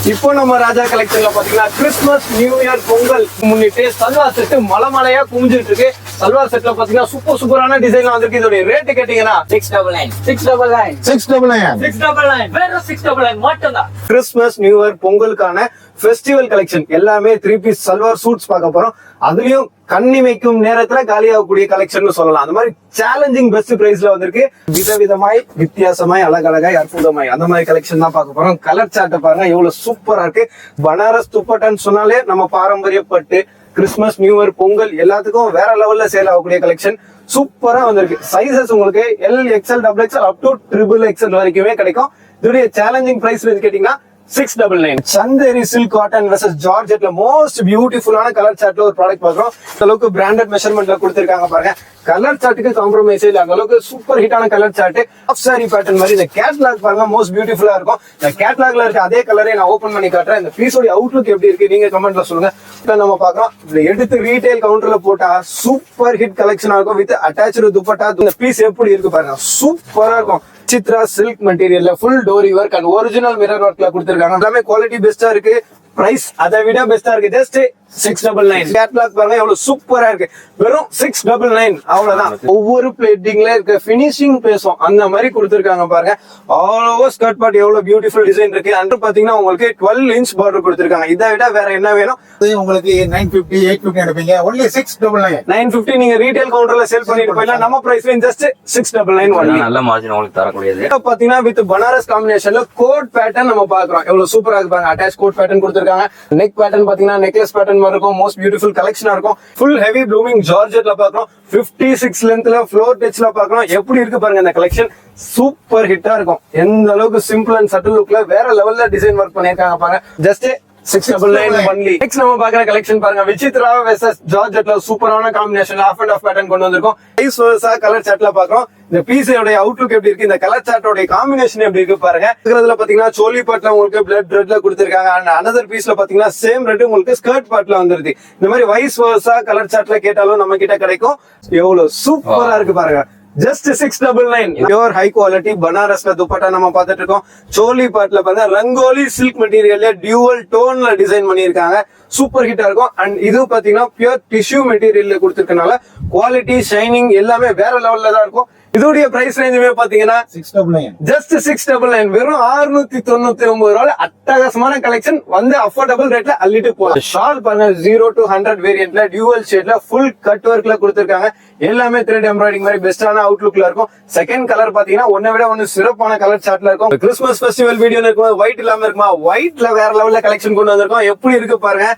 இப்போ நம்ம ராஜா கலெக்ஷன்ல பாத்தீங்கன்னா கிறிஸ்துமஸ் நியூ இயர் பொங்கல் முன்னிட்டு சல்வார் செட் மலைமலையா குமிஞ்சிட்டு இருக்கு. சல்வார் செட்ல பாத்தீங்கன்னா சூப்பரான டிசைன்ல வந்திருக்கு. இதோட ரேட் கேட்டீங்கன்னா 699 மட்டும்தான். கிறிஸ்துமஸ் நியூ இயர் பொங்கலுக்கான ஃபெஸ்டிவல் கலெக்ஷன் எல்லாமே 3 பீஸ் சல்வார் சூட்ஸ் பார்க்க போறோம். அதுலயும் கண்ணிமைக்கும் நேரத்துல காலியாகக்கூடிய கலெக்ஷன் சொல்லலாம். அந்த மாதிரி சேலஞ்சிங் பெஸ்ட் பிரைஸ்ல வந்திருக்கு. விதவிதமாய் வித்தியாசமாய் அழகழகாய் அற்புதமாய் அந்த மாதிரி கலெக்ஷன் தான் பார்க்க போறோம். கலர் சார்ட்டை பாருங்க எவ்வளவு சூப்பரா இருக்கு. பனாரஸ் துப்பட்டான்னு சொன்னாலே நம்ம பாரம்பரியப்பட்டு கிறிஸ்துமஸ் நியூ இயர் பொங்கல் எல்லாத்துக்கும் வேற லெவல்ல சேல் ஆகக்கூடிய கலெக்ஷன் சூப்பரா வந்திருக்கு. சைசஸ் உங்களுக்கு LXL XXL up to XXL வரைக்குமே கிடைக்கும். இதோடைய சேலஞ்சிங் பிரைஸ் கேட்டீங்கன்னா 699. சந்தேரி சில்க் காட்டன் வெர்சஸ் ஜார்ஜெட்ல மோஸ்ட் பியூட்டிஃபுல்லான கலர் சார்ட்ல ஒரு ப்ராடக்ட் பாக்குறோம். இந்த அளவுக்கு பிராண்டட் மெஷர்மெண்ட்ல கொடுத்திருக்காங்க பாருங்க. கலர் சார்ட்டுக்கு காம்ப்ரமைஸ் இல்ல, அந்த அளவுக்கு சூப்பர் ஹிட்டான colour chart. Half sari pattern மாதிரி இந்த கேட்லாக் பாருங்க மோஸ்ட் பியூட்டிஃபுல்லா இருக்கும். இந்த கேட்லாக்ல இருக்க அதே கலரை நான் ஓபன் பண்ணி காட்டுறேன். இந்த பீஸோட அவுட்லுக் எப்படி இருக்கு நீங்க கமெண்ட்ல சொல்லுங்க. நம்ம பாக்குறோம் இதை எடுத்து ரீட்டைல் கவுண்டர்ல போட்டா சூப்பர் ஹிட் கலெக்ஷனா இருக்கும். With attach dupatta. இந்த பீஸ் எப்படி இருக்கு பாருங்க, சூப்பரா இருக்கும். சித்ரா சில்க் மெட்டீரியல்ல full dori work and original mirror ஒர்க்ல கொடுத்திருக்காங்க. எல்லாமே குவாலிட்டி பெஸ்டா இருக்கு. பிரைஸ் அதை விட பெஸ்டா இருக்கு. ஜஸ்ட் 699. கேட்லாக் பாருங்க எவ்வளவு சூப்பரா இருக்கு. வெறும் 699 அவ்வளவுதான். ஒவ்வொரு பிளேட்டிங்ல இருக்க பினிஷிங் பேசும் அந்த மாதிரி கொடுத்திருக்காங்க பாருங்க. ஆல் ஓவர் ஸ்கர்ட் பார்ட் எவ்வளவு பியூட்டிஃபுல் டிசைன் இருக்கு. அண்ட் பாத்தீங்கன்னா உங்களுக்கு 12 இன்ச் பார்டர் கொடுத்திருக்காங்க. இதை விட வேற என்ன வேணும்? உங்களுக்கு 950 850 எடுப்பீங்க. ஒன்லி 699. 950 நீங்க ரீட்டைல் கவுண்டர்ல சேல் பண்ணிட்டு போயிடலாம். நம்ம பிரைஸ்ல ஜஸ்ட் 699. நல்ல மார்ஜின் உங்களுக்கு தரக்கூடியது. பாத்தீங்கன்னா வித் பனாரஸ் காம்பினேஷன்ல கோட் பேட்டர்ன் நம்ம பாக்குறோம். எவ்வளவு சூப்பரா இருக்கு பாருங்க. அட்டாச் கோட் பேட்டர்ன் கொடுத்திருக்காங்க. நெக் பேட்டர்ன் பாத்தீங்கன்னா நெக்லஸ் பேட்டர்ன் இருக்கும். மோஸ்ட் பியூட்டிஃபுல் கலெக்ஷனா இருக்கும். ஃபுல் ஹெவி ப்ளூமிங் ஜார்ஜெட்ல பாக்குறோம். 56 லென்த்ல ஃப்ளோர் டச்ல பாக்குறோம். எப்படி இருக்கு பாருங்க இந்த கலெக்ஷன். சூப்பர் ஹிட்டா இருக்கும். எந்த அளவுக்கு சிம்பிள் அண்ட் சட்டில் லுக்ல வேற லெவல்ல டிசைன் ஒர்க் பண்ணிருக்காங்க பாருங்க. Just 699 only. நெக்ஸ்ட் நம்ம பாக்குற கலெக்ஷன் பாருங்க. விசித்ரா வெர்சஸ் ஜார்ஜெட்ல சூப்பரான combination half and half pattern கொண்டு வந்திருக்கோம். ஐஸ் வர்சா கலர் சார்ட்ல பாக்குறோம். இந்த பீஸோட அவுட்லுக் எப்படி இருக்கு, இந்த கலர் சார்ட்டோட காம்பினேஷன் எப்படி இருக்கு பாருங்க. இதுல பாத்தீங்கன்னா சோலி பார்ட்ல உங்களுக்கு பிளட் ரெட்ல கொடுத்திருக்காங்க. அண்ட் அனதர் பீஸ்ல பாத்தீங்கன்னா சேம் ரெட் உங்களுக்கு ஸ்கர்ட் பார்ட்ல வந்துருது. இந்த மாதிரி வைஸ் வர்சா கலர் சார்ட்ல கேட்டாலும் நம்ம கிட்ட கிடைக்கும். எவ்வளவு சூப்பரா இருக்கு பாருங்க. ஜஸ்ட் 699. பியூர் ஹை குவாலிட்டி பனாரஸ்ல துப்பட்டா நம்ம பார்த்துட்டு இருக்கோம். சோலி பார்ட்ல பாருங்க ரங்கோலி சில்க் மெட்டீரியல்ல டியூவல் டோன்ல டிசைன் பண்ணிருக்காங்க. சூப்பர் ஹிட்டா இருக்கும். அண்ட் இது பாத்தீங்கன்னா பியூர் டிஷ்யூ மெட்டீரியல்ல கொடுத்திருக்கனால குவாலிட்டி ஷைனிங் எல்லாமே வேற லெவல்ல தான் இருக்கும். இதோடைய பிரைஸ் ரேஞ்சுமே பாத்தீங்கன்னா 699. ஜஸ்ட் 699. வெறும் 699 ரூபாய் அட்டகாசமான கலெக்ஷன் வந்து அஃபோர்டபுள் ரேட்ல அள்ளிட்டு போலாம். ஷால் பாருங்க 0 to 100 வேரியன்ட்ல டியூவல் ஷேட்ல ஃபுல் கட் ஒர்க்ல கொடுத்திருக்காங்க. எல்லாமே த்ரெட் எம்ப்ராய்டிங் மாதிரி பெஸ்டான அவுட்லுக்ல இருக்கும். செகண்ட் கலர் பாத்தீங்கன்னா ஒன்னை விட ஒன்னு சிறப்பான கலர் சார்ட்ல இருக்கும். கிறிஸ்துமஸ் ஃபெஸ்டிவல் வீடியோ இருக்குமா ஒயிட் இல்லாம இருக்குமா, ஒயிட்ல வேற லெவல்ல கலெக்ஷன் கொண்டு வந்திருக்கோம். எப்படி இருக்கு பாருங்க.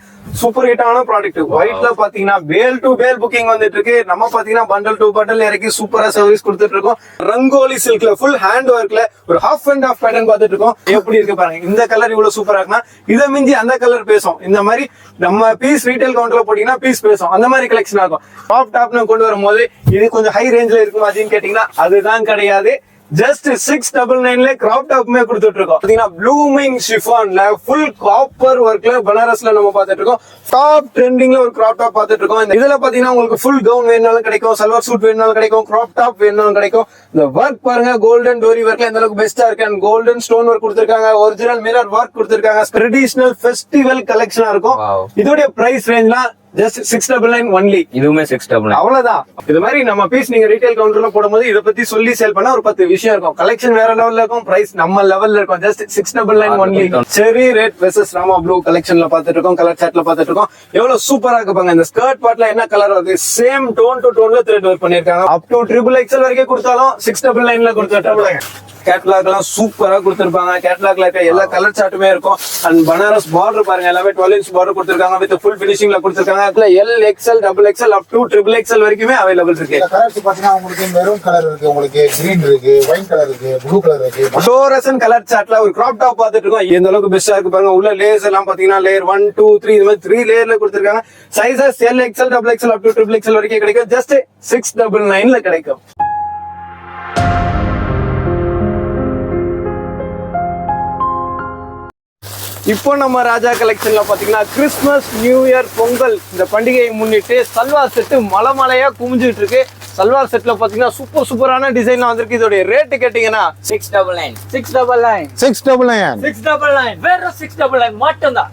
சூப்பர் ஹிட்டான ப்ராடக்ட். ஒயிட்ல பாத்தீங்கன்னா பேல் டு பேல் புக்கிங் வந்துட்டு இருக்கு. நம்ம பாத்தீங்கன்னா பண்டல் டு பண்டல் இறக்கி சூப்பரா சர்வீஸ் கொடுத்துட்டு இருக்கோம். ரங்கோலி சில்க்ல ஃபுல் ஹேண்ட் ஒர்க்ல ஒரு ஹாஃப் அண்ட் ஹாஃப் பேட்டர்ன் பார்த்துட்டு இருக்கோம். எப்படி இருக்கு பாருங்க. இந்த கலர் இவ்வளவு சூப்பரா இருக்குன்னா இதை மிஞ்சி அந்த கலர் பேசும். இந்த மாதிரி நம்ம பீஸ் ரீட்டைல் கவுண்டர்ல போட்டீங்கன்னா பீஸ் பேசும். அந்த மாதிரி கலெக்ஷன் இருக்கும். டாப் டாப்னு கொண்டு வரும்போது இது கொஞ்சம் ஹை ரேஞ்ச்ல இருக்குமா அப்படின்னு கேட்டீங்கன்னா அதுதான் கிடையாது. ஜஸ்ட் 699 கிராப் டாப்மே கொடுத்துட்டு இருக்கோம். பாத்தீங்கன்னா ப்ளூமிங் ஷிஃபான்ல ஃபுல் காப்பர் ஒர்க்ல பனாரஸ்ல நம்ம பார்த்துட்டு இருக்கோம். டாப் ட்ரெண்டிங்ல ஒரு கிராப் டாப் பார்த்துட்டு இருக்கோம். இதுல பாத்தீங்கன்னா உங்களுக்கு ஃபுல் கவுன் வேணாலும் கிடைக்கும், சல்வார் சூட் வேணாலும் கிடைக்கும், கிராப் டாப் வேணாலும் கிடைக்கும். இந்த ஒர்க் பாருங்க கோல்டன் டோரி ஒர்க்ல எந்த அளவுக்கு பெஸ்டா இருக்கு. அண்ட் கோல்டன் ஸ்டோன் ஒர்க் கொடுத்திருக்காங்க. ஒரிஜினல் மிரர் ஒர்க் கொடுத்திருக்காங்க. ட்ரெடிஷனல் ஃபெஸ்டிவல் கலெக்ஷனா இருக்கும். இதோட பிரைஸ் ரேஞ்ச்லாம் ஜஸ்ட் 699 only. இதுவுமே 699. அவ்வளவுதான். இது மாதிரி நம்ம பீஸ் நீங்க ரீட்டைல் கவுண்டர்ல போடும்போது இதை பத்தி சொல்லி சேல் பண்ணா ஒரு 10 விஷயம் இருக்கும். கலெக்ஷன் வேற லெவல்ல இருக்கும். பிரைஸ் நம்ம லெவல்ல இருக்கும். Just 699 only. செரி ரெட் வெர்சஸ் ராமா ப்ளூ கலெக்ஷன்ல பாத்துட்டு இருக்கோம். கலர் சார்ட்ல பாத்துட்டு இருக்கோம். எவ்வளவு சூப்பரா இருக்கு பாருங்க. இந்த ஸ்கர்ட் பார்ட்ல என்ன கலர் வருது, சேம் டோன் டு டோன்ல த்ரெட் ஒர்க் பண்ணிருக்காங்க. அப் டு XXL வரைக்கும் கொடுத்தாலும் 699 கொடுத்துட்டாங்க. கேட்லாக் எல்லாம் சூப்பரா கொடுத்திருப்பாங்க. கேட்லாக்ல இருக்க எல்லா கலர் சார்ட்டுமே இருக்கும். அண்ட் பனாரஸ் பார்டர் பாருங்க எல்லாமே 12 இன்ச் பார்டர் கொடுத்திருக்காங்க. வித் ஃபுல் பினிஷிங்ல கொடுத்திருக்காங்க. LXL XXL up to XXL வரைக்குமே அவைலபிள் இருக்கு. கலர்ஸ் பாத்தீங்கன்னா உங்களுக்கு மெரூன் கலர் இருக்கு, உங்களுக்கு கிரீன் இருக்கு, ஒயிட் கலர் இருக்கு, ப்ளூ கலர் இருக்கு. ஃப்ளோரசன் கலர் சார்ட்ல ஒரு கிராப் டாப் பார்த்துட்டு இருக்கோம். எந்த அளவுக்கு பெஸ்டா இருக்கு பாருங்க. உள்ள லேயர்ஸ் எல்லாம் பாத்தீங்கன்னா லேயர் 1 2 3 இந்த மாதிரி 3 லேயர்ல கொடுத்திருக்காங்க. Sizes LXL XXL up to XXL வரைக்கும் கிடைக்கும். ஜஸ்ட் 699 கிடைக்கும். இப்போ நம்ம ராஜா கலெக்ஷன்ல பாத்தீங்கன்னா கிறிஸ்துமஸ் நியூ இயர் பொங்கல் இந்த பண்டிகையை முன்னிட்டு சல்வார் செட்டு மலைமலையா குமிஞ்சிட்டு இருக்கு. சல்வார் செட்ல பாத்தீங்கன்னா சூப்பரான டிசைன்ல வந்திருக்கு. இதோட ரேட் கேட்டீங்கன்னா 699 699 699 வெறும் 699 மட்டும்தான்.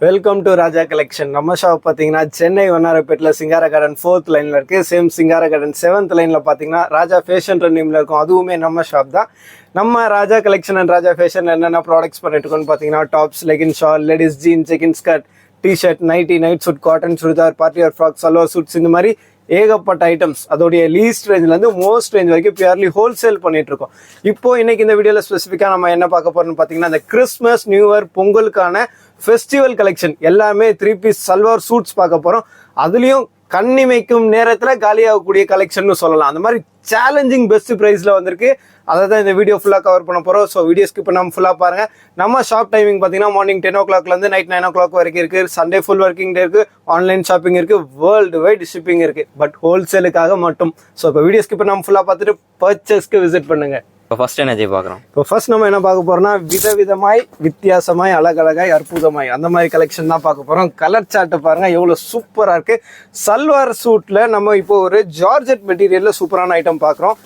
Welcome to Raja collection. நம்ம ஷாப் பாத்தீங்கன்னா சென்னை வண்ணாரப்பேட்டில் சிங்கார கார்டன் 4th லைன்ல இருக்கு. சேம் சிங்கார கார்டன் 7th லைன்ல பாத்தீங்கன்னா ராஜா ஃபேஷன் நேம்ல இருக்கும். அதுவுமே நம்ம ஷாப் தான். நம்ம Raja collection and Raja fashion என்னென்ன ப்ராடக்ட்ஸ் பண்ணிட்டு இருக்கோம்னு பாத்தீங்கன்னா tops, legging, shawl, ladies jean, sequin skirt, T-shirt, nightie, night suit, cotton churidar, party wear frock, salwar suits, இந்த மாதிரி ஏகப்பட்ட ஐட்டம்ஸ். அதோடைய லீஸ்ட் ரேஞ்சில இருந்து மோஸ்ட் ரேஞ்ச் வரைக்கும் பியூர்லி ஹோல்சேல் பண்ணிட்டு இருக்கோம். இப்போ இன்னைக்கு இந்த வீடியோல ஸ்பெசிஃபிக்கா நம்ம என்ன பார்க்க போறோம்னு பாத்தீங்கன்னா இந்த கிறிஸ்மஸ், நியூ இயர், பொங்கலுக்கான ஃபெஸ்டிவல் கலெக்ஷன் எல்லாமே 3 பீஸ் சல்வார் சூட்ஸ் பார்க்க போறோம். அதுலயும் கண்ணிமைக்கும் நேரத்துல காலியாகக்கூடிய கலெக்ஷன் சொல்லலாம். அந்த மாதிரி சேலஞ்சிங் பெஸ்ட் பிரைஸ்ல வந்திருக்கு. அதை தான் இந்த வீடியோ ஃபுல்லாக கவர் பண்ண போகிறோம். ஸோ வீடியோ ஸ்கிப் பண்ணாமல் ஃபுல்லாக பாருங்க. நம்ம ஷாப் டைமிங் பார்த்தீங்கன்னா மார்னிங் 10 o'clockலேருந்து நைட் 9 o'clock வரைக்கும் இருக்குது. சண்டே ஃபுல் ஒர்க்கிங் டே இருக்குது. ஆன்லைன் ஷாப்பிங் இருக்குது. வேர்ல்டு வைட் ஷிப்பிங் இருக்குது. பட் ஹோல்சேலுக்காக மட்டும். ஸோ இப்போ வீடியோ ஸ்கிப் பண்ணாமல் ஃபுல்லாக பார்த்துட்டு பர்ச்சேஸ்க்கு விசிட் பண்ணுங்க. இப்போ ஃபர்ஸ்ட் எனர்ஜி பார்க்குறோம். இப்போ ஃபர்ஸ்ட் நம்ம என்ன பார்க்க போறோம்னா விதவிதமாய், வித்தியாசமாய், அழகழகாய், அற்புதமாய் அந்த மாதிரி கலெக்ஷன் தான் பார்க்க போறோம். கலர் சார்ட்டை பாருங்க எவ்வளவு சூப்பரா இருக்கு. சல்வார் சூட்ல நம்ம இப்போ ஒரு ஜார்ஜெட் மெட்டீரியல்ல சூப்பரான ஐட்டம் பார்க்குறோம்.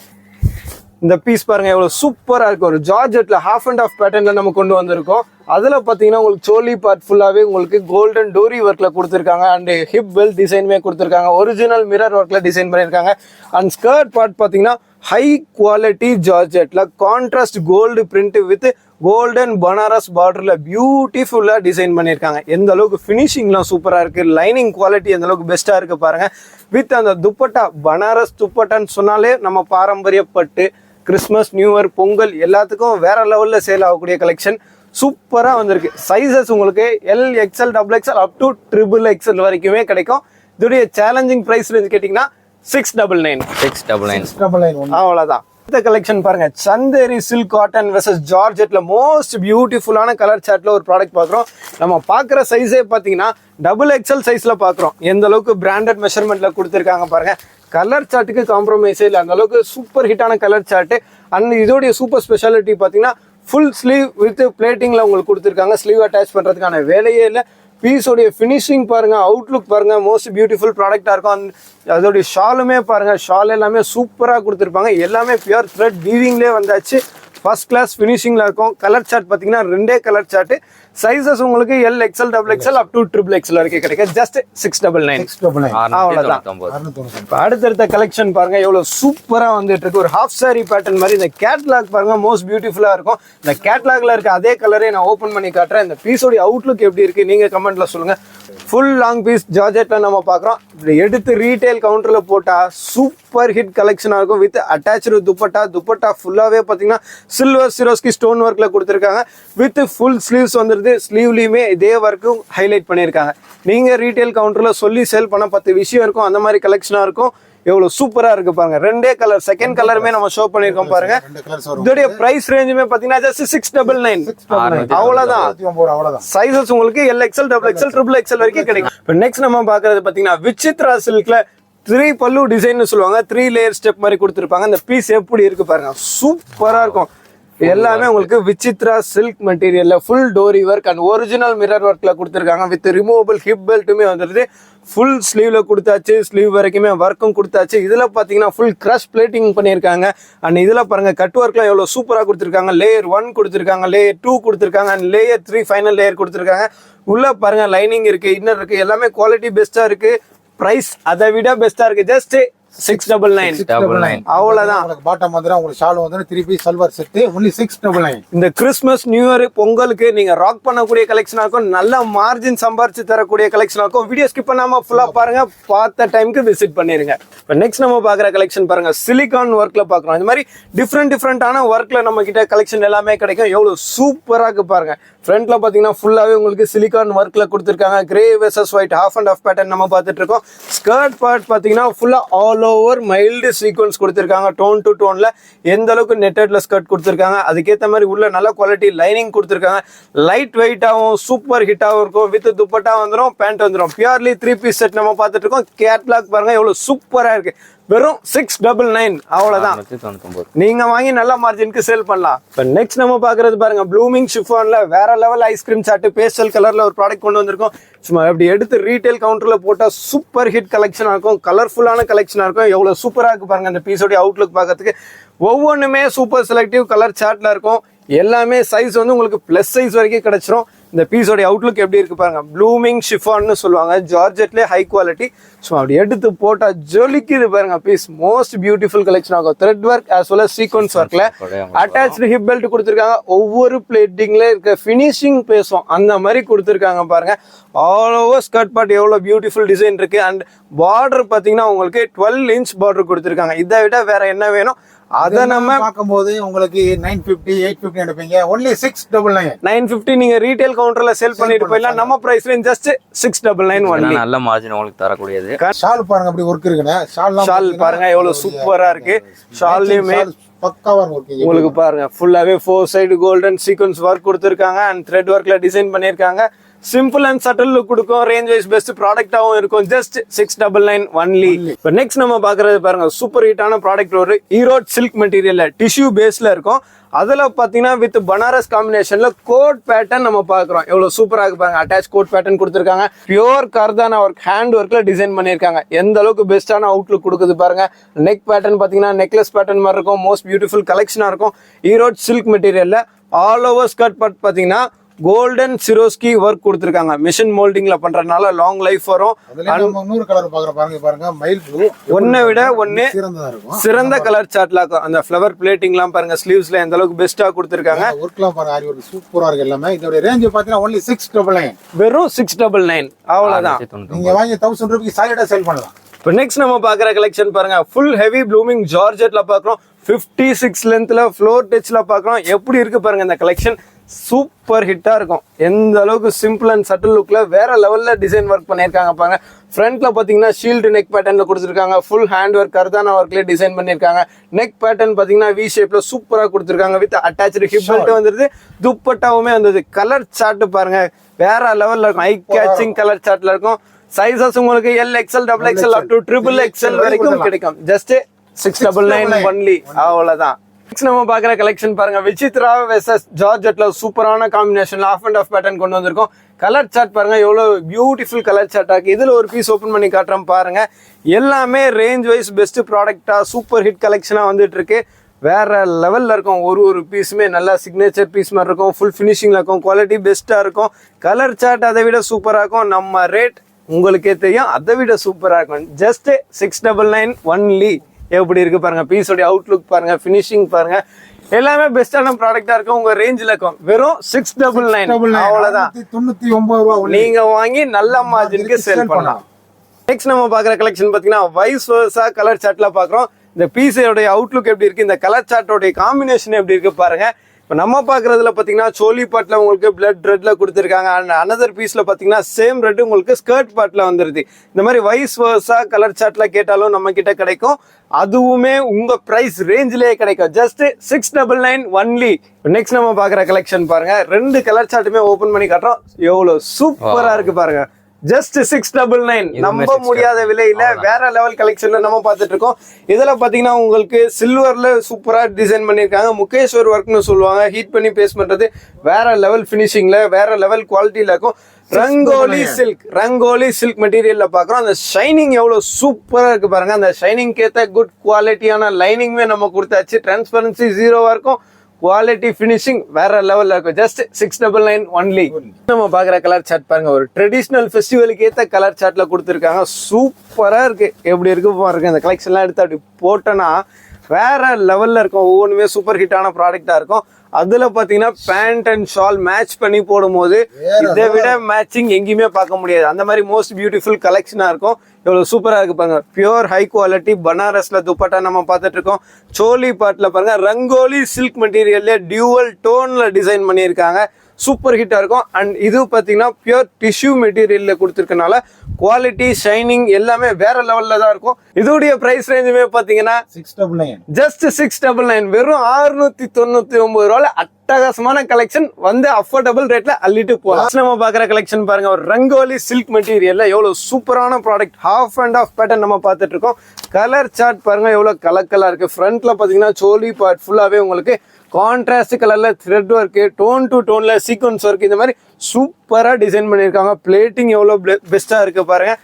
இந்த பீஸ் பாருங்க எவ்வளவு சூப்பரா இருக்கு. ஒரு ஜார்ஜெட்ல ஹாஃப் அண்ட் ஆஃப் பேட்டர்ன்ல நம்ம கொண்டு வந்திருக்கோம். அதுல பாத்தீங்கன்னா உங்களுக்கு சோலி பார்ட் ஃபுல்லாவே உங்களுக்கு கோல்டன் டோரி ஒர்க்ல கொடுத்துருக்காங்க. அண்ட் ஹிப் பெல்ட் டிசைனுமே கொடுத்துருக்காங்க. ஒரிஜினல் மிரர் ஒர்க்ல டிசைன் பண்ணிருக்காங்க. அண்ட் ஸ்கர்ட் பார்ட் பாத்தீங்கன்னா ஹை குவாலிட்டி ஜார்ஜெட்ல contrast gold print with golden Banaras பார்டர்ல பியூட்டிஃபுல்லா டிசைன் பண்ணிருக்காங்க. எந்த அளவுக்கு ஃபினிஷிங்லாம் சூப்பரா இருக்கு. லைனிங் குவாலிட்டி எந்த அளவுக்கு பெஸ்டா இருக்கு பாருங்க. வித் அந்த துப்பட்டா, பனாரஸ் துப்பட்டான்னு சொன்னாலே நம்ம பாரம்பரியப்பட்டு கிறிஸ்மஸ், நியூ இயர், பொங்கல் எல்லாத்துக்கும் வேற லெவல்ல சேல் ஆகக்கூடிய கலெக்ஷன் சூப்பரா வந்திருக்கு. சைசஸ் உங்களுக்கு L, XL, XXL up to XXL வரைக்குமே கிடைக்கும். இதோடைய சேலஞ்சிங் பிரைஸ் கேட்டீங்கன்னா 699 அவ்வளவுதான். இந்த கலெக்ஷன் பாருங்க, சந்தேரி சில்க் காட்டன் வெர்சஸ் ஜார்ஜெட்ல மோஸ்ட் பியூட்டிஃபுல்லான கலர் சார்ட்ல ஒரு ப்ராடக்ட் பாக்குறோம். நம்ம பாக்குற சைஸே பாத்தீங்கன்னா XXL சைஸ்ல பாக்குறோம். எந்த அளவுக்கு பிராண்டட் மெஷர்மெண்ட்ல கொடுத்துருக்காங்க பாருங்க. கலர் சார்ட்டுக்கு காம்ப்ரமைஸே இல்லை. அந்த அளவுக்கு சூப்பர் ஹிட்டான கலர் சார்ட். அண்ட் இதோடைய சூப்பர் ஸ்பெஷாலிட்டி பாத்தீங்கன்னா ஃபுல் ஸ்லீவ் வித் பிளேட்டிங்ல உங்களுக்கு கொடுத்துருக்காங்க. ஸ்லீவ் அட்டாச் பண்றதுக்கான வேலையே இல்லை. பீஸோடைய ஃபினிஷிங் பாருங்க, அவுட்லுக் பாருங்க, மோஸ்ட் பியூட்டிஃபுல் ப்ராடக்டா இருக்கும். அதோடைய ஷாலுமே பாருங்க, ஷால் எல்லாமே சூப்பரா கொடுத்துருப்பாங்க. எல்லாமே பியூர் த்ரெட் வீவிங்லேயே வந்தாச்சு. ஃபர்ஸ்ட் கிளாஸ் ஃபினிஷிங்ல இருக்கும். கலர் சார்ட் பாத்தீங்கன்னா 2 கலர் சார்ட். சைசஸ் உங்களுக்கு L, XL, XXL up to XXL வரைக்கும் கிடைக்கும். ஜஸ்ட் 699 அவ்வளவுதான். அடுத்தடுத்த கலெக்ஷன் பாருங்க எவ்வளவு சூப்பரா வந்துட்டு இருக்கு. ஒரு ஹாஃப் சாரி பேட்டர்ன் மாதிரி. இந்த கேட்லாக் பாருங்க மோஸ்ட் பியூட்டிஃபுல்லா இருக்கும். இந்த கேட்லாக்ல இருக்க அதே கலரே நான் ஓபன் பண்ணி காட்டுறேன். இந்த பீஸோட அவுட்லுக் எப்படி இருக்கு நீங்க கமெண்ட்ல சொல்லுங்க. ஃபுல் லாங் பீஸ் ஜார்ஜெட்ல நம்ம பாக்குறோம். எடுத்து ரீட்டைல் கவுண்டர்ல போட்டா சூப்பர் ஹிட் கலெக்ஷனா இருக்கும். வித் அட்டாச்சு துப்பட்டா ஃபுல்லாவே பாத்தீங்கன்னா சில்வர் சிரோஸ்கி ஸ்டோன் ஒர்க்ல கொடுத்துருக்காங்க. வித் ஃபுல் ஸ்லீவ்ஸ் வந்துருது. ஸ்லீவ்லயுமே இதே ஒர்க்கும் ஹைலைட் பண்ணிருக்காங்க. நீங்க ரீட்டைல் கவுண்டர்ல சொல்லி சேல் பண்ண 10 விஷயம் இருக்கும். அந்த மாதிரி கலெக்ஷனா இருக்கும். எவ்வளவு சூப்பரா இருக்கு பாருங்க. 2 கலர், செகண்ட் கலருமே நம்ம ஷோ பண்ணிருக்கோம் பாருங்க. இதோடைய பிரைஸ் ரேஞ்சுமே பாத்தீங்கன்னா ஜஸ்ட் 699 அவ்வளவுதான். சைஸஸ் உங்களுக்கு எல், எக்ஸ்எல், XXL, XXL வரைக்கும் கிடைக்கும். இப்போ நெக்ஸ்ட் நம்ம பாக்குறது பாத்தீங்கன்னா விசித்ரா சில்க்ல 3 பல்லு டிசைன் சொல்லுவாங்க. 3 லேயர் ஸ்டெப் மாதிரி கொடுத்துருப்பாங்க. இந்த பீஸ் எப்படி இருக்கு பாருங்க, சூப்பரா இருக்கும். எல்லாமே உங்களுக்கு விசித்ரா சில்க் மெட்டீரியல்ல full dori work and original mirror ஒர்க்ல கொடுத்துருக்காங்க. வித் ரிமூவபிள் ஹிப் பெல்ட்டுமே வந்துருது. ஃபுல் ஸ்லீவ்ல கொடுத்தாச்சு. ஸ்லீவ் வரைக்குமே ஒர்க்கும் கொடுத்தாச்சு. இதுல பாத்தீங்கன்னா ஃபுல் கிரஷ் பிளேட்டிங் பண்ணியிருக்காங்க. அண்ட் இதுல பாருங்க கட் ஒர்க்லாம் எவ்வளவு சூப்பரா கொடுத்துருக்காங்க. லேயர் 1 கொடுத்துருக்காங்க, லேயர் 2 கொடுத்துருக்காங்க, அண்ட் லேயர் 3 ஃபைனல் லேயர் கொடுத்துருக்காங்க. உள்ள பாருங்க லைனிங் இருக்கு, இன்னர் இருக்கு. எல்லாமே குவாலிட்டி பெஸ்டா இருக்கு. பிரைஸ் அதை விட பெஸ்டா இருக்கு. ஜஸ்ட் 699 அவ்வளவுதான். பாட்டம் வந்து உங்களுக்கு ஷால் வந்து 3 பீஸ் சல்வார் செட் only 699. இந்த கிறிஸ்மஸ், நியூ இயர், பொங்கலுக்கு நீங்க ராக் பண்ணக்கூடிய கலெக்ஷனா இருக்கும். நல்ல மார்ஜின் சம்பாரிச்சு தரக்கூடிய கலெக்ஷனா இருக்கும். வீடியோ ஸ்கிப் பண்ணாம ஃபுல்லா பாருங்க. பார்த்த டைம்க்கு விசிட் பண்ணிருங்க. இப்போ நெக்ஸ்ட் நம்ம பாக்குற கலெக்ஷன் பாருங்க, சிலிகான் ஒர்க்ல பாக்குறோம். இந்த மாதிரி டிஃப்ரெண்டான ஒர்க்ல நம்ம கிட்ட கலெக்ஷன் எல்லாமே கிடைக்கும். எவ்வளவு சூப்பரா இருக்கு பாருங்க. ஃப்ரண்ட்ல பாத்தீங்கன்னா ஃபுல்லாவே உங்களுக்கு சிலிகான் ஒர்க்ல கொடுத்துருக்காங்க. Grey versus white half and half pattern நம்ம பார்த்துட்டு இருக்கோம். ஸ்கர்ட் பார்ட் பாத்தீங்கன்னா ஃபுல்லா ஆல் ஓவர் மைல்டு சீக்வன்ஸ் கொடுத்துருக்காங்க. டோன் டு டோன்ல எந்த அளவுக்கு நெட்டட்ல ஸ்கர்ட் கொடுத்துருக்காங்க. அதுக்கேற்ற மாதிரி உள்ள நல்ல குவாலிட்டி லைனிங் கொடுத்துருக்காங்க. லைட் வெயிட்டாகவும் சூப்பர் ஹிட்டாகவும் இருக்கும். வித் துப்பட்டா வந்துடும், பேண்ட் வந்துடும். பியூர்லி 3 பீஸ் செட் நம்ம பார்த்துட்டு இருக்கோம். கேட்லாக் பாருங்க எவ்வளவு சூப்பரா இருக்கு. வெறும் 699 அவ்வளவுதான். 699. நீங்க வாங்கி நல்ல மார்ஜினுக்கு சேல் பண்ணலாம். இப்போ நெக்ஸ்ட் நம்ம பாக்குறது பாருங்க, ப்ளூமிங் ஷிஃபான்ல வேற லெவல் ஐஸ்கிரீம் சாட் பேஸ்டல் கலர்ல ஒரு ப்ராடக்ட் கொண்டு வந்திருக்கோம். சும்மா அப்படி எடுத்து ரீட்டைல் கவுண்டர்ல போட்டா சூப்பர் ஹிட் கலெக்ஷனா இருக்கும், கலர்ஃபுல்லான கலெக்ஷனா இருக்கும். எவ்வளவு சூப்பரா இருக்கு பாருங்க அந்த பீஸோட அவுட்லுக் பார்க்கறதுக்கு. ஒவ்வொன்றுமே சூப்பர் செலக்டிவ் கலர் சார்ட்ல இருக்கும். எல்லாமே சைஸ் வந்து உங்களுக்கு பிளஸ் சைஸ் வரைக்கும் கிடைச்சிரும். இந்த பீஸோட அவுட்லுக் எப்படி இருக்கு பாருங்க, ப்ளூமிங் ஷிஃபான்னு சொல்லுவாங்க, ஜார்ஜெட்லேயே ஹை குவாலிட்டி. ஸோ அப்படி எடுத்து போட்டா ஜொலிக்குது பாருங்க பீஸ். மோஸ்ட் பியூட்டிஃபுல் கலெக்ஷன் ஆகும். Thread work as well as sequence ஒர்க்ல அட்டாச்டு ஹிப் பெல்ட் கொடுத்துருக்காங்க. ஒவ்வொரு பிளேட்டிங்ல இருக்க ஃபினிஷிங் பேசும் அந்த மாதிரி கொடுத்துருக்காங்க பாருங்க. ஆல் ஓவர் ஸ்கர்ட் பார்ட் எவ்வளவு பியூட்டிஃபுல் டிசைன் இருக்கு. அண்ட் பார்டர் பாத்தீங்கன்னா உங்களுக்கு 12 இன்ச் பார்டர் கொடுத்துருக்காங்க. இதை விட வேற என்ன வேணும்? அத நம்ம பார்க்கும்போது உங்களுக்கு 950 850 எடுப்பீங்க. ஒன்லி 699. 950 நீங்க ரீட்டைல் கவுண்டர்ல சேல் பண்ணிட்டு போயிடலாம். நம்ம பிரைஸ்ல ஜஸ்ட் 699 ஒன்லி. நல்ல மார்ஜின் உங்களுக்கு தரக்கூடியது. ஷால் பாருங்க அப்படி ஒர்க் இருக்குங்க. ஷால் பாருங்க எவ்வளவு சூப்பரா இருக்கு. ஷால்லையுமே பக்காவா இருக்கு உங்களுக்கு பாருங்க, ஃபுல்லாவே 4 சைடு கோல்டன் சீக்வன்ஸ் ஒர்க் கொடுத்துருக்காங்க. அண்ட் த்ரெட் ஒர்க்ல டிசைன் பண்ணிருக்காங்க. சிம்பிள் அண்ட் சட்டில் லுக் கொடுக்கும். ரேஞ்ச் வைஸ் பெஸ்ட் ப்ராடக்டாவும் இருக்கும். Just 699 only. இப்போ நெக்ஸ்ட் நம்ம பாக்குறது பாருங்க, சூப்பர் ஹிட்டான ப்ராடக்ட் ஒரு ஈரோட் சில்க் மெட்டீரியல்ல டிஷ்யூ பேஸ்ல இருக்கும். அதுல பாத்தீங்கன்னா வித் பனாரஸ் காம்பினேஷன்ல கோட் பேட்டர்ன் நம்ம பாக்குறோம். எவ்வளவு சூப்பரா இருக்கு பாருங்க. அட்டாச் கோட் பேட்டர்ன் கொடுத்துருக்காங்க. பியூர் கர்தானா ஒர்க் ஹேண்ட் ஒர்க்ல டிசைன் பண்ணிருக்காங்க. எந்த அளவுக்கு பெஸ்டான அவுட்லுக் கொடுக்குது பாருங்க. நெக் பேட்டர்ன் பாத்தீங்கன்னா நெக்லஸ் பேட்டர்ன் மாதிரி இருக்கும். மோஸ்ட் பியூட்டிஃபுல் கலெக்ஷனா இருக்கும். ஈரோட் சில்க் மெட்டீரியல்ல ஆல் ஓவர் ஸ்கர்ட் பார்ட் பாத்தீங்கன்னா கோல்டன் சிரோஸ்கி ஒர்க் கொடுத்துருக்காங்க. மிஷின் மோல்டிங்ல பண்றதுனால லாங் லைஃப் வரும். கலர் பாருங்க மயில் ப்ளூ ஒன்னை விட ஒன்னு சிறந்த கலர் சார்ட்ல இருக்கும். அந்த ஃபிளவர் பிளேட்டிங்லாம் பாருங்க, ஸ்லீவ்ஸ்ல எந்த அளவுக்கு பெஸ்டா கொடுத்துருக்காங்க. ஒர்க்லாம் பாருங்க, ஆரி ஒர்க் சூப்பரா இருக்கு எல்லாமே. இதோட ரேஞ்ச் பாத்தீங்கன்னா ஒன்லி 699. வெறும் 699 அவ்வளவுதான். நீங்க வாங்கி 1000 ரூபாய்க்கு சாலிடா சேல் பண்ணலாம். இப்போ நெக்ஸ்ட் நம்ம பாக்குற கலெக்ஷன் பாருங்க, ஃபுல் ஹெவி ப்ளூமிங் ஜார்ஜெட்ல பாக்குறோம். 56 லென்த்ல ஃப்ளோர் டச்ல பாக்குறோம். எப்படி இருக்கு பாருங்க இந்த கலெக்ஷன். சூப்பர் ஹிட்டா இருக்கும். எந்த அளவுக்கு சிம்பிள் அண்ட் சட்டில் லுக்ல வேற லெவல்ல டிசைன் ஒர்க் பண்ணிருக்காங்க பாருங்க. ஃப்ரண்ட்ல பாத்தீங்கன்னா ஷீல்டு நெக் பேட்டர்ன்ல கொடுத்துருக்காங்க. ஃபுல் ஹேண்ட் ஒர்க் கர்தானா ஒர்க்ல டிசைன் பண்ணிருக்காங்க. நெக் பேட்டர்ன் பாத்தீங்கன்னா வி ஷேப்ல சூப்பரா கொடுத்துருக்காங்க. வித் அட்டாச்டு ஹிப் பெல்ட் வந்துருது. துப்பட்டாவுமே வந்தது. கலர் சார்ட் பாருங்க வேற லெவல்ல இருக்கும். ஐ கேச்சிங் கலர் சார்ட்ல இருக்கும். சைஸஸ் உங்களுக்கு L XL double XL up to triple XL வரைக்கும் கிடைக்கும். ஜஸ்ட் 699 ஒன்லி அவ்வளவுதான். நெக்ஸ்ட் நம்ம பாக்குற கலெக்ஷன் பாருங்க, விசித்ரா வெர்சஸ் ஜார்ஜெட்ல சூப்பரான காம்பினேஷன்ல ஆஃப் அண்ட் ஆஃப் பேட்டர்ன் கொண்டு வந்திருக்கோம். கலர் சார்ட் பாருங்க எவ்வளவு பியூட்டிஃபுல் கலர் சார்ட்டா இருக்கு. இதுல ஒரு பீஸ் ஓபன் பண்ணி காட்டுறோம் பாருங்க. எல்லாமே ரேஞ்ச் வைஸ் பெஸ்ட் ப்ராடக்டா சூப்பர் ஹிட் கலெக்ஷனா வந்துட்டு இருக்கு. வேற லெவல்ல இருக்கும். ஒரு பீஸுமே நல்லா சிக்னேச்சர் பீஸ் மாதிரி இருக்கும். ஃபுல் ஃபினிஷிங்ல இருக்கும். குவாலிட்டி பெஸ்டா இருக்கும். கலர் சார்ட் அதை விட சூப்பரா இருக்கும். நம்ம ரேட் உங்களுக்கே தெரியும், அதை விட சூப்பரா இருக்கும். Just 699 only. எப்படி இருக்கு பாருங்க. பீஸோட அவுட்லுக் பாருங்க, ஃபினிஷிங் பாருங்க, எல்லாமே பெஸ்டான ப்ராடக்டா இருக்கும். உங்க ரேஞ்சில் இருக்கும். வெறும் 699 அவ்வளவுதான். 99 ரூபாய் நீங்க வாங்கி நல்ல மார்ஜினுக்கு சேல் பண்ணலாம். நெக்ஸ்ட் நம்ம பாக்குற கலெக்ஷன் பாத்தீங்கன்னா வைஸ் வர்சா கலர் சார்ட்ல பாக்குறோம். இந்த பீஸோட அவுட்லுக் எப்படி இருக்கு, இந்த கலர் சார்ட்டோட காம்பினேஷன் எப்படி இருக்கு பாருங்க. இப்போ நம்ம பாக்குறதுல பாத்தீங்கன்னா சோலி பார்ட்ல உங்களுக்கு பிளட் ரெட்ல கொடுத்துருக்காங்க. அண்ட் அனதர் பீஸ்ல பாத்தீங்கன்னா சேம் ரெட் உங்களுக்கு ஸ்கர்ட் பார்ட்ல வந்துருது. இந்த மாதிரி வைஸ் வர்சா கலர் சார்ட்ல கேட்டாலும் நம்ம கிட்ட கிடைக்கும். அதுவுமே உங்க பிரைஸ் ரேஞ்சிலேயே கிடைக்கும். Just 699 only. நெக்ஸ்ட் நம்ம பாக்குற கலெக்ஷன் பாருங்க, 2 கலர் சார்ட்டுமே ஓபன் பண்ணி காட்டுறோம். எவ்வளவு சூப்பரா இருக்கு பாருங்க. ஜஸ்ட் 699 நம்ப முடியாத விலையில வேற லெவல் கலெக்ஷன்ல நம்ம பார்த்துட்டு இருக்கோம். இதுல பாத்தீங்கன்னா உங்களுக்கு சில்வர்ல சூப்பரா டிசைன் பண்ணிருக்காங்க. முகேஸ்வர் ஒர்க்னு சொல்லுவாங்க. ஹீட் பண்ணி பேஸ்ட் பண்றது வேற லெவல் ஃபினிஷிங்ல வேற லெவல் குவாலிட்டியில இருக்கும். ரங்கோலி சில்க் மெட்டீரியல்ல பாக்குறோம். அந்த ஷைனிங் எவ்வளவு சூப்பரா இருக்கு பாருங்க. அந்த ஷைனிங் ஏத்த குட் குவாலிட்டியான லைனிங்மே நம்ம கொடுத்தாச்சு. டிரான்ஸ்பரன்சி ஜீரோவா இருக்கும். குவாலிட்டி ஃபினிஷிங் வேற லெவல்ல இருக்கும். Just 699 only. நம்ம பாக்குற கலர் சார்ட் பாருங்க, ஒரு ட்ரெடிஷனல் ஃபெஸ்டிவலுக்கு ஏத்த கலர் சார்ட்ல கொடுத்துருக்காங்க. சூப்பரா இருக்கு. எப்படி இருக்கு பாருங்க. இந்த கலெக்ஷன் எல்லாம் எடுத்து அப்படி போட்டோன்னா வேற லெவல்ல இருக்கும். ஒவ்வொன்றுமே சூப்பர் ஹிட்டான ப்ராடக்டா இருக்கும். அதுல பாத்தீங்கன்னா பேண்ட் அண்ட் ஷால் மேட்ச் பண்ணி போடும் போது இதை விட மேட்சிங் எங்கேயுமே பார்க்க முடியாது. அந்த மாதிரி மோஸ்ட் பியூட்டிஃபுல் கலெக்ஷனா இருக்கும். எவ்வளவு சூப்பரா இருக்கு பாருங்க. பியூர் ஹை குவாலிட்டி பனாரஸ்ல துப்பட்டா நம்ம பார்த்துட்டு இருக்கோம். சோலி பார்ட்ல பாருங்க ரங்கோலி சில்க் மெட்டீரியல்ல டியூவல் டோன்ல டிசைன் பண்ணியிருக்காங்க. சூப்பர் ஹிட்டா இருக்கும். அண்ட் இது பாத்தீங்கன்னா பியூர் டிஷ்யூ மெட்டீரியல்ல கொடுத்துருக்கனால குவாலிட்டி ஷைனிங் எல்லாமே வேற லெவல்ல தான் இருக்கும். இதோடைய பிரைஸ் ரேஞ்சுமே பாத்தீங்கன்னா 699. ஜஸ்ட் 699, வெறும் 699 ரூபாய். அட்டகாசமான கலெக்ஷன் வந்து அஃபோர்டபுள் ரேட்ல அள்ளிட்டு போகலாம். நம்ம பாக்குற கலெக்ஷன் பாருங்க, ஒரு ரங்கோலி சில்க் மெட்டீரியல்ல எவ்வளவு சூப்பரான product. Half and half pattern நம்ம பார்த்துட்டு இருக்கோம். கலர் சார்ட் பாருங்க எவ்வளவு கலக்கலா இருக்கு. ஃப்ரண்ட்ல பாத்தீங்கன்னா சோலி பார்ட் ஃபுல்லாவே உங்களுக்கு கான்ட்ராஸ்ட் கலர்ல த்ரெட் ஒர்க், டோன் டு டோன்ல சீக்வன்ஸ் ஒர்க், இந்த மாதிரி சூப்பரா டிசைன் பண்ணிருக்காங்க. பிளேட்டிங் எவ்வளவு பெஸ்டா இருக்கு பாருங்க.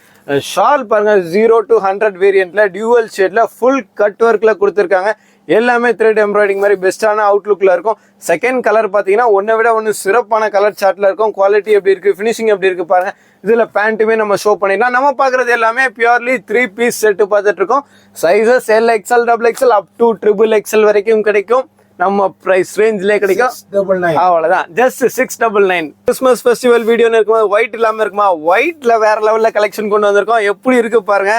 ஷால் பாருங்க 0 to 100 வேரியன்ட்ல டியூவல் ஷேட்ல ஃபுல் கட் ஒர்க்ல கொடுத்துருக்காங்க. எல்லாமே த்ரெட் எம்ப்ராய்டிங் மாதிரி பெஸ்டான அவுட்லுக்ல இருக்கும். செகண்ட் கலர் பாத்தீங்கன்னா ஒன்னை விட ஒன்று சிறப்பான கலர் சார்ட்ல இருக்கும். குவாலிட்டி எப்படி இருக்கு, ஃபினிஷிங் எப்படி இருக்கு பாருங்க. இதுல பேண்ட்டுமே நம்ம ஷோ பண்ணிடலாம். நம்ம பாக்குறது எல்லாமே பியூர்லி 3 பீஸ் செட் பார்த்துட்டு இருக்கோம். Sizes L XL, double XL up to triple XL வரைக்கும் கிடைக்கும். நம்ம பிரைஸ் ரேஞ்சிலே கிடைக்கும். 699. அவ்வளவுதான், ஜஸ்ட் 699. கிறிஸ்மஸ் ஃபெஸ்டிவல் வீடியோன்னு இருக்குமா, ஒயிட் இல்லாம இருக்குமா, ஒயிட்ல வேற லெவல்ல கலெக்ஷன் கொண்டு வந்திருக்கோம். எப்படி இருக்கு பாருங்க,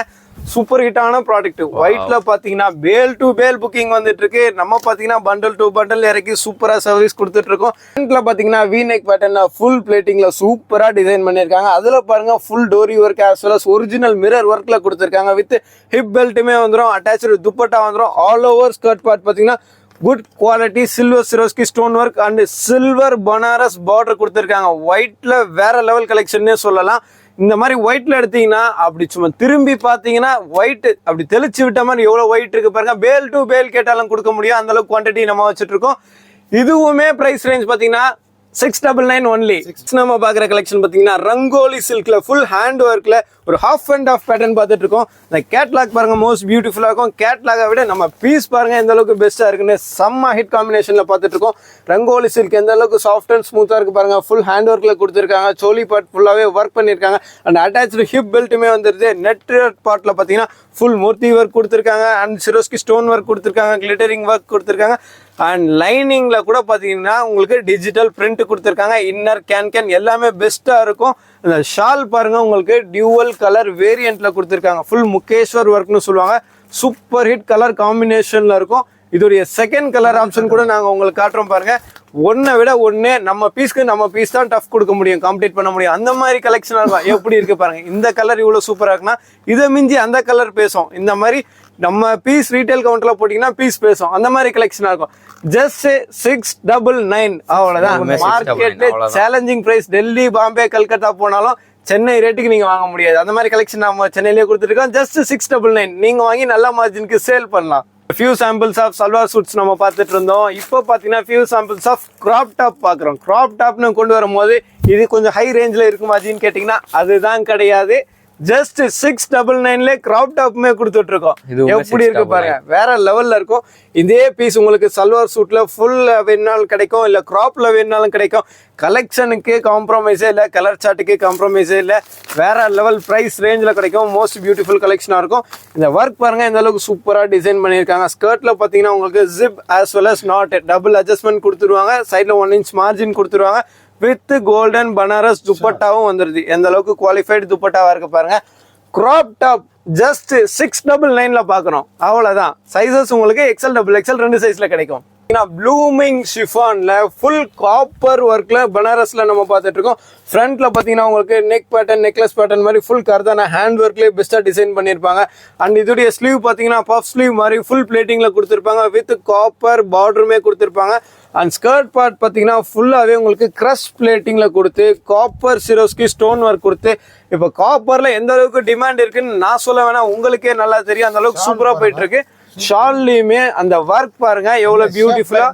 சூப்பர் ஹிட்டான ப்ராடக்ட். ஒயிட்ல பாத்தீங்கன்னா பேல் டு பேல் புக்கிங் வந்துட்டு இருக்கு. நம்ம பாத்தீங்கன்னா பண்டல் டு பண்டல் இறக்கி சூப்பரா சர்வீஸ் கொடுத்துட்டு இருக்கோம். ஃப்ரண்ட்ல பாத்தீங்கன்னா வி நெக் பேட்டர்ன்ல ஃபுல் பிளேட்டிங்ல சூப்பரா டிசைன் பண்ணிருக்காங்க. அதுல பாருங்க full dori work as well as original mirror ஒர்க்ல கொடுத்துருக்காங்க. வித் ஹிப் பெல்ட்டுமே வந்துடும், அட்டாச்சு துப்பட்டா வந்துடும். ஆல் ஓவர் ஸ்கர்ட் பார்ட் பாத்தீங்கன்னா good quality silver Swarovski stone work and silver Banaras border கொடுத்துருக்காங்க. ஒயிட்ல வேற லெவல் கலெக்ஷன்னே சொல்லலாம். இந்த மாதிரி ஒயிட்ல எடுத்தீங்கன்னா அப்படி சும்மா திரும்பி பாத்தீங்கன்னா ஒயிட் அப்படி தெளிச்சு விட்ட மாதிரி எவ்வளவு ஒயிட் இருக்கு பாருங்க. பேல் டு பேல் கேட்டாலும் கொடுக்க முடியும், அந்த அளவுக்கு குவான்டிட்டி நம்ம வச்சுட்டு இருக்கோம். இதுவுமே பிரைஸ் ரேஞ்ச் பாத்தீங்கன்னா 699 ஒன்லி. நம்ம பாக்குற கலெக்ஷன் பாத்தீங்கன்னா ரங்கோலி சில்க்ல ஃபுல் ஹேண்ட் ஒர்க்ல ஒரு ஹாஃப் அண்ட் ஆஃப் பேட்டர்ன் பார்த்துட்டு இருக்கோம். இந்த கேட்லாக் பாருங்க மோஸ்ட் பியூட்டிஃபுல்லா இருக்கும். கேட்லாக விட நம்ம பீஸ் பாருங்க எந்த அளவுக்கு பெஸ்டா இருக்குன்னு செம்ம ஹிட் காம்பினேஷன்ல பார்த்துட்டு இருக்கோம். ரங்கோலி சில்க் எந்த அளவுக்கு சாஃப்ட் அண்ட் ஸ்மூத்தா இருக்கு பாருங்க. ஃபுல் ஹேண்ட் ஒர்க்ல கொடுத்துருக்காங்க. சோலி பார்ட் ஃபுல்லாவே ஒர்க் பண்ணிருக்காங்க. அண்ட் அட்டாச்சு ஹிப் பெல்ட்டுமே வந்துருது. நெட் பார்ட்ல பாத்தீங்கன்னா ஃபுல் மூர்த்தி ஒர்க் கொடுத்துருக்காங்க. அண்ட் சிரோஸ்கி ஸ்டோன் ஒர்க் கொடுத்துருக்காங்க. கிளிட்டரிங் ஒர்க் கொடுத்துருக்காங்க. அண்ட் லைனிங்ல கூட பாத்தீங்கன்னா உங்களுக்கு டிஜிட்டல் பிரிண்ட் கொடுத்துருக்காங்க. இன்னர் கேன் எல்லாமே பெஸ்டா இருக்கும். இந்த ஷால் பாருங்க உங்களுக்கு டியூவல் கலர் வேரியன்ட்ல கொடுத்துருக்காங்க. ஃபுல் முகேஸ்வர் ஒர்க்னு சொல்லுவாங்க. சூப்பர் ஹிட் கலர் காம்பினேஷன்ல இருக்கும். இதோடைய செகண்ட் கலர் ஆப்ஷன் கூட நாங்க உங்களுக்கு காட்டுறோம் பாருங்க. ஒன்னை விட ஒன்னு நம்ம பீஸ்க்கு நம்ம பீஸ் தான் டஃப் கொடுக்க முடியும், கம்ப்ளீட் பண்ண முடியும். அந்த மாதிரி கலெக்ஷன் இருக்கும். எப்படி இருக்கு பாருங்க. இந்த கலர் இவ்வளவு சூப்பரா இருக்குன்னா இதை மிஞ்சி அந்த கலர் பேசும். இந்த மாதிரி நம்ம பீஸ் ரீட்டைல் கவுண்டர்ல போட்டீங்கன்னா பீஸ் பேசும். அந்த மாதிரி கலெக்ஷனா இருக்கும். ஜஸ்ட் 699 அவ்வளவுதான். Market challenging price. Delhi, Bombay, Calcutta போனாலும் சென்னை ரேட்டுக்கு நீங்க வாங்க முடியாது. அந்த மாதிரி கலெக்ஷன் நம்ம சென்னையிலேயே கொடுத்துருக்கோம். ஜஸ்ட் 699 நீங்க வாங்கி நல்ல மார்ஜினுக்கு சேல் பண்ணலாம். Few samples of salwar suits நம்ம பார்த்துட்டு இருந்தோம். இப்போ பாத்தீங்கன்னா few samples of crop top பாக்குறோம். கிராப் டாப்னு கொண்டு வரும்போது இது கொஞ்சம் ஹை ரேஞ்சில் இருக்குமாச்சின்னு கேட்டீங்கன்னா அதுதான் கிடையாது. ஜஸ்ட் 699 கிராப் டாப்மே கொடுத்துட்டு இருக்கோம். எப்படி இருக்கு பாருங்க, வேற லெவல்ல இருக்கும். இதே பீஸ் உங்களுக்கு சல்வார் சூட்ல ஃபுல் வேணாலும் கிடைக்கும், இல்ல கிராப்ல வேணாலும் கிடைக்கும். கலெக்ஷனுக்கு காம்ப்ரமைஸே இல்லை, கலர் சார்ட்டுக்கு காம்ப்ரமைஸே இல்லை. வேற லெவல் பிரைஸ் ரேஞ்சில் கிடைக்கும். மோஸ்ட் பியூட்டிஃபுல் கலெக்ஷனா இருக்கும். இந்த ஒர்க் பாருங்க எந்த அளவுக்கு சூப்பரா டிசைன் பண்ணியிருக்காங்க. ஸ்கர்ட்ல பாத்தீங்கன்னா உங்களுக்கு zip as well as not double adjustment கொடுத்துருவாங்க. சைட்ல 1 inch மார்ஜின் கொடுத்துருவாங்க. வித் கோல்டன் பனாரஸ் துப்பட்டாவும் வந்துருது. எந்த அளவுக்கு குவாலிஃபைடு துப்பட்டாவா இருக்கு பாருங்க. கிராப் டாப் ஜஸ்ட் 699 பாக்குறோம். அவ்வளவுதான். சைசஸ் உங்களுக்கு எக்ஸ்எல், டபுள் எக்ஸ்எல் 2 சைஸ்ல கிடைக்கும். ப்ளூமிங் ஷிஃபான்ல ஃபுல் காப்பர் ஒர்க்ல பனாரஸ்ல நம்ம பார்த்துட்டு இருக்கோம். ஃப்ரண்ட்ல பாத்தீங்கன்னா உங்களுக்கு நெக் பேட்டர்ன், நெக்லஸ் பேட்டர்ன் மாதிரி ஃபுல் கர்தான ஹேண்ட் ஒர்க்லேயே பெஸ்டா டிசைன் பண்ணிருப்பாங்க. அண்ட் இதோடைய ஸ்லீவ் பாத்தீங்கன்னா பஃப் ஸ்லீவ் மாதிரி ஃபுல் பிளேட்டிங்ல கொடுத்துருப்பாங்க. வித் காப்பர் பார்டருமே கொடுத்துருப்பாங்க. அண்ட் ஸ்கர்ட் பார்ட் பாத்தீங்கன்னா ஃபுல்லாவே உங்களுக்கு கிரஷ் பிளேட்டிங்ல கொடுத்து காப்பர் சிரோஸ்கி ஸ்டோன் ஒர்க் கொடுத்து, இப்போ காப்பர்ல எந்த அளவுக்கு டிமாண்ட் இருக்குன்னு நான் சொல்ல வேணாம், உங்களுக்கே நல்லா தெரியும். அந்த அளவுக்கு சூப்பரா போயிட்டு இருக்கு. ஷால்லையுமே அந்த ஒர்க் பாருங்க எவ்வளவு பியூட்டிஃபுல்லா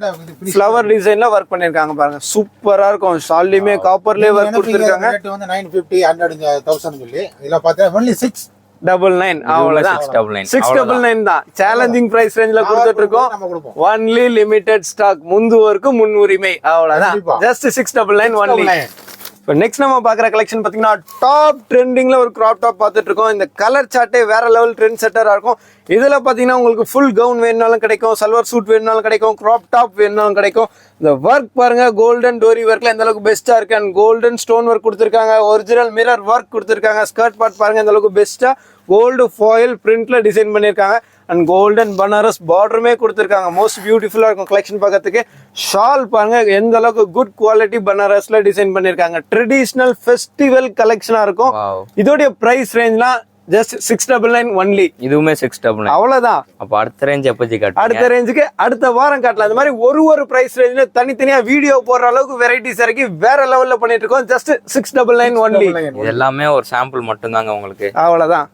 ஃப்ளவர் டிசைன்ல ஒர்க் பண்ணிருக்காங்க பாருங்க. சூப்பரா இருக்கும். ஷால்லையுமே காப்பர்லயே ஒர்க் கொடுத்திருக்காங்க. ரேட் வந்து 950 100,000 சொல்லி இதெல்லாம் பார்த்தா only 699 அவ்வளவுதான். 699 தான் சேலஞ்சிங் பிரைஸ் ரேஞ்சில கொடுத்துட்டு இருக்கோம். ஒன்லி லிமிடெட் ஸ்டாக், முந்துவோருக்கு முன்னுரிமை. அவ்வளவுதான். Just 699 only. நெக்ஸ்ட் நம்ம பாக்குற கலெக்ஷன் பாத்தீங்கன்னா டாப் ட்ரெண்டிங்ல ஒரு கிராப் டாப் பார்த்துட்டு இருக்கோம். இந்த கலர் சார்ட்டே வேற லெவல் ட்ரெண்ட் செட்டரா இருக்கும். இதுல பாத்தீங்கன்னா உங்களுக்கு ஃபுல் கவுன் வேணுனாலும் கிடைக்கும், சல்வார் சூட் வேணுனாலும் கிடைக்கும், கிராப் டாப் வேணுனாலும் கிடைக்கும். இந்த ஒர்க் பாருங்க கோல்டன் டோரி ஒர்க்ல எந்த அளவுக்கு பெஸ்டா இருக்கு. அண்ட் கோல்டன் ஸ்டோன் ஒர்க் கொடுத்துருக்காங்க. ஒரிஜினல் மிரர் ஒர்க் கொடுத்துருக்காங்க. ஸ்கர்ட் பார்ட் பாருங்க எந்த அளவுக்கு பெஸ்டா கோல்டு ஃபாயில் பிரிண்ட்ல டிசைன் பண்ணிருக்காங்க. அண்ட் கோல்டன் பனாரஸ் பார்டருமே கொடுத்துருக்காங்க. மோஸ்ட் பியூட்டிஃபுல்லா இருக்கும் கலெக்ஷன் பார்க்கறதுக்கு. ஷால் பாருங்க எந்த அளவுக்கு குட் குவாலிட்டி பனாரஸ்ல டிசைன் பண்ணிருக்காங்க. ட்ரெடிஷனல் ஃபெஸ்டிவல் கலெக்ஷனா இருக்கும். இதோடைய பிரைஸ் ரேஞ்ச்லாம் ஜஸ்ட் 699 ஒன்லி. இதுவுமே 699. அவ்வளவுதான். அப்ப அடுத்த ரேஞ்ச் எப்போ காட்டுங்க? அடுத்த ரேஞ்சுக்கு அடுத்த வாரம் காட்டலாம். அந்த மாதிரி ஒரு பிரைஸ் ரேஞ்ச்ல தனித்தனியா வீடியோ போடுற அளவுக்கு வெரைட்டிஸ் இறக்கி வேற லெவல்ல பண்ணிட்டு இருக்கோம். Just 699 only. இது எல்லாமே ஒரு சாம்பிள் மட்டும் தாங்க உங்களுக்கு. அவ்வளவுதான்.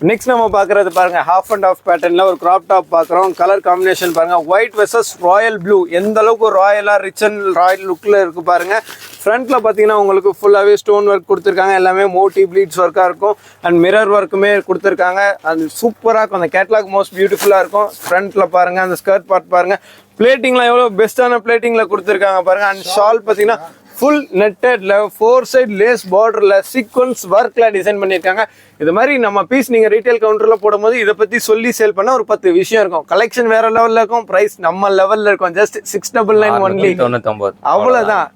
நெக்ஸ்ட் நம்ம பாக்குறது பாருங்க ஹாஃப் அண்ட் ஆஃப் பேட்டர்ன்ல ஒரு கிராப் டாப் பாக்குறோம். கலர் காம்பினேஷன் பாருங்க ஒயிட் வெர்சஸ் ராயல் ப்ளூ. எந்த அளவுக்கு ராயலா ரிச் அண்ட் ராயல் லுக்ல இருக்கு பாருங்க. ஃப்ரண்ட்ல பாத்தீங்கன்னா உங்களுக்கு ஃபுல்லாவே ஸ்டோன் ஒர்க் கொடுத்துருக்காங்க. எல்லாமே மோட்டி ப்ளீட்ஸ் ஒர்க்கா இருக்கும். அண்ட் மிரர் ஒர்க்குமே கொடுத்துருக்காங்க. அது சூப்பரா இருக்கும். அந்த கேட்லாக் மோஸ்ட் பியூட்டிஃபுல்லா இருக்கும். ஃப்ரண்ட்ல பாருங்க அந்த ஸ்கர்ட் பார்ட் பாருங்க. பிளேட்டிங்லாம் எவ்வளவு பெஸ்டான பிளேட்டிங்ல கொடுத்துருக்காங்க பாருங்க. அண்ட் ஷால் பாத்தீங்கன்னா ஃபுல் நெட்டட்ல 4 சைடு லேஸ் பார்டர்ல சீக்வன்ஸ் ஒர்க்ல டிசைன் பண்ணிருக்காங்க. இது மாதிரி நம்ம பீஸ் நீங்க ரீட்டைல் கவுண்டர்ல போடும்போது இதை பத்தி சொல்லி சேல் பண்ண ஒரு 10 விஷயம் இருக்கும். கலெக்ஷன் வேற லெவல்ல இருக்கும். பிரைஸ் நம்ம லெவல்ல இருக்கும். Just 699 only. 99. அவ்வளவுதான்.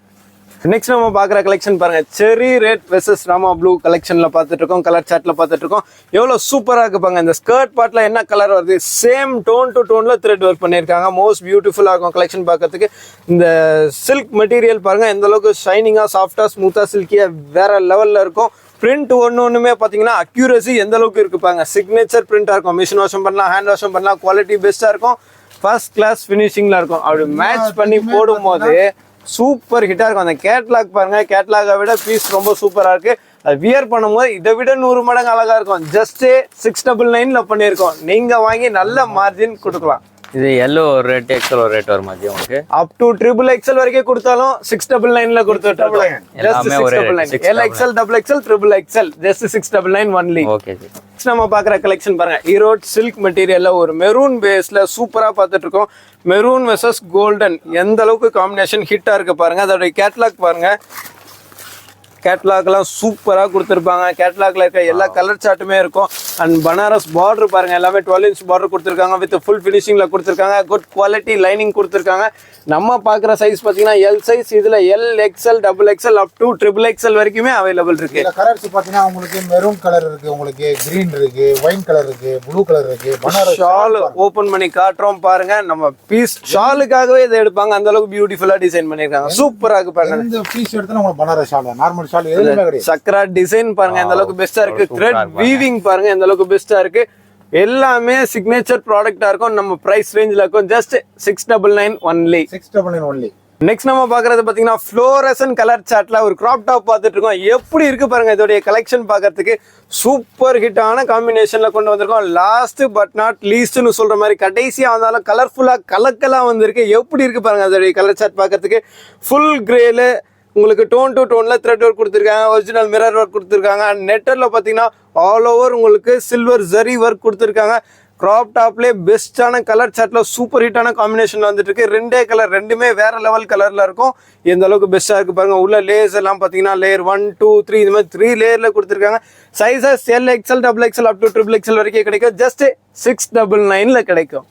நெக்ஸ்ட் நம்ம பாக்குற கலெக்ஷன் பாருங்க செரி ரெட் வெர்சஸ் ராமா ப்ளூ கலெக்ஷன்ல பாத்துட்டு இருக்கோம். கலர் சார்ட்ல பாத்துட்டு இருக்கோம். எவ்வளவு சூப்பரா இருக்கு பாருங்க. இந்த ஸ்கர்ட் பார்ட்ல என்ன கலர் வருது சேம் டோன் டு டோன்ல த்ரெட் ஒர்க் பண்ணிருக்காங்க. மோஸ்ட் பியூட்டிஃபுல்லா இருக்கும் கலெக்ஷன் பார்க்கிறதுக்கு. இந்த சில்க் மெட்டீரியல் பாருங்க எந்த அளவுக்கு ஷைனிங்கா சாஃப்டா ஸ்மூத்தா சில்கியா வேற லெவல்ல இருக்கும். பிரிண்ட் ஒண்ணுமே பாத்தீங்கன்னா அக்யூரசி எந்த அளவுக்கு இருக்கு பாருங்க. சிக்னேச்சர் பிரிண்டா இருக்கும். மிஷின் வாஷம் பண்ணலாம், ஹேண்ட் வாஷம் பண்ணலாம். குவாலிட்டி பெஸ்டா இருக்கும். ஃபர்ஸ்ட் கிளாஸ் ஃபினிஷிங்ல இருக்கும். அப்படி மேட்ச் பண்ணி போடும் போது சூப்பர் ஹிட்டா இருக்கும். அந்த கேட்லாக் பாருங்க. கேட்லாகை விட பீஸ் ரொம்ப சூப்பரா இருக்கு. அது வியர் பண்ணும்போது இதை விட 100 மடங்கு அழகா இருக்கும். ஜஸ்ட் 699 பண்ணிருக்கோம். நீங்க வாங்கி நல்ல மார்ஜின் கொடுக்கலாம். இது எல்லோ ஒரு ரேட் எக்ஸல் ஒரு ரேட் வரும் மாதிரி உங்களுக்கு. அப் டு XXL வரைக்கும் கொடுத்தாலும் 699 கொடுத்துட்டோம். எல்லாமே ஒரே rate. LXL XXL XXL just 699 only. Okay G. நம்ம பாக்குற கலெக்ஷன் பாருங்க ஈரோட் சில்க் மெட்டீரியல்ல ஒரு மெரூன் பேஸ்ல சூப்பரா பார்த்துட்டு இருக்கோம். மெரூன் வெர்சஸ் கோல்டன் எந்த அளவுக்கு காம்பினேஷன் ஹிட்டா இருக்கு பாருங்க. அதோட கேட்லாக் பாருங்க. கேட்லாக்லாம் சூப்பரா கொடுத்துருப்பாங்க. கேட்லாக்ல இருக்க எல்லா கலர் சார்ட்டுமே இருக்கும். அண்ட் பனாரஸ் பார்டர் பாருங்க எல்லாமே 12 inch பார்டர் கொடுத்துருக்காங்க. வித் ஃபுல் ஃபினிஷிங்ல கொடுத்துருக்காங்க. குட் குவாலிட்டி லைனிங் கொடுத்துருக்காங்க. நம்ம பாக்குற சைஸ் பாத்தீங்கன்னா எல் சைஸ். இதுல LXL XXL up to XXL வரைக்குமே அவைலபிள் இருக்கு. கலர்ஸ் பாத்தீங்கன்னா உங்களுக்கு மெரூன் கலர் இருக்கு, உங்களுக்கு கிரீன் இருக்கு, ஒயின் கலர் இருக்கு, ப்ளூ கலர் இருக்கு. பனாரஸ் ஷால் ஓபன் பண்ணி காட்டுறோம் பாருங்க. நம்ம பீஸ் ஷாலுக்காகவே இதை எடுப்பாங்க. அந்த அளவுக்கு பியூட்டிஃபுல்லா டிசைன் பண்ணிருக்காங்க. சூப்பரா இருக்கு பாருங்க. இந்த பீஸ் எடுத்தா உங்களுக்கு பனாரஸ் ஷால், நார்மல் ஷால் எதுவுமே கிடையாது. சக்ரா டிசைன் பாருங்க எந்த அளவுக்கு பெஸ்டா இருக்கு. த்ரெட் வீவிங் பாருங்க எந்த அளவுக்கு பெஸ்டா இருக்கு. எல்லாமே சிக்னேச்சர் ப்ராடக்ட்டா இருக்கும். நம்ம பிரைஸ் ரேஞ்ச்ல இருக்கும். Just 699 only. 699 ஒன்லி. நெக்ஸ்ட் நம்ம பாக்குறது பாத்தீங்கன்னா ஃப்ளோரசன் கலர் சார்ட்ல ஒரு கிராப் டாப் பார்த்துட்டு இருக்கோம். எப்படி இருக்கு பாருங்க. இதோடைய கலெக்ஷன் பாக்கிறதுக்கு சூப்பர் ஹிட்டான காம்பினேஷன்ல கொண்டு வந்திருக்கோம். லாஸ்ட் பட் நாட் லீஸ்ட்னு சொல்ற மாதிரி கடைசியா வந்தாலும் கலர்ஃபுல்லா கலக்கலா வந்திருக்கு. எப்படி இருக்கு பாருங்க. அதோடைய கலர் சார்ட் பாக்கிறதுக்கு ஃபுல் கிரேல உங்களுக்கு டோன் டு டோன்ல த்ரெட் ஒர்க் கொடுத்துருக்காங்க. ஒரிஜினல் மிரர் ஒர்க் கொடுத்துருக்காங்க. அண்ட் நெட்டர்ல பாத்தீங்கன்னா ஆல் ஓவர் உங்களுக்கு சில்வர் ஜரி ஒர்க் கொடுத்துருக்காங்க. கிராப் டாப்லேயே பெஸ்டான கலர் சார்ட்ல சூப்பர் ஹிட்டான காம்பினேஷன் வந்துட்டு இருக்கு. ரெண்டே கலர் ரெண்டுமே வேற லெவல் கலர்ல இருக்கும். எந்த அளவுக்கு பெஸ்டா இருக்கு பாருங்க. உள்ள லேயர்ஸ் எல்லாம் பாத்தீங்கன்னா லேயர் 1 2 3 இந்த மாதிரி 3 லேயர்ல கொடுத்துருக்காங்க. Sizes LXL XXL up to XXL வரைக்கும் கிடைக்கும். ஜஸ்ட் 699 கிடைக்கும்.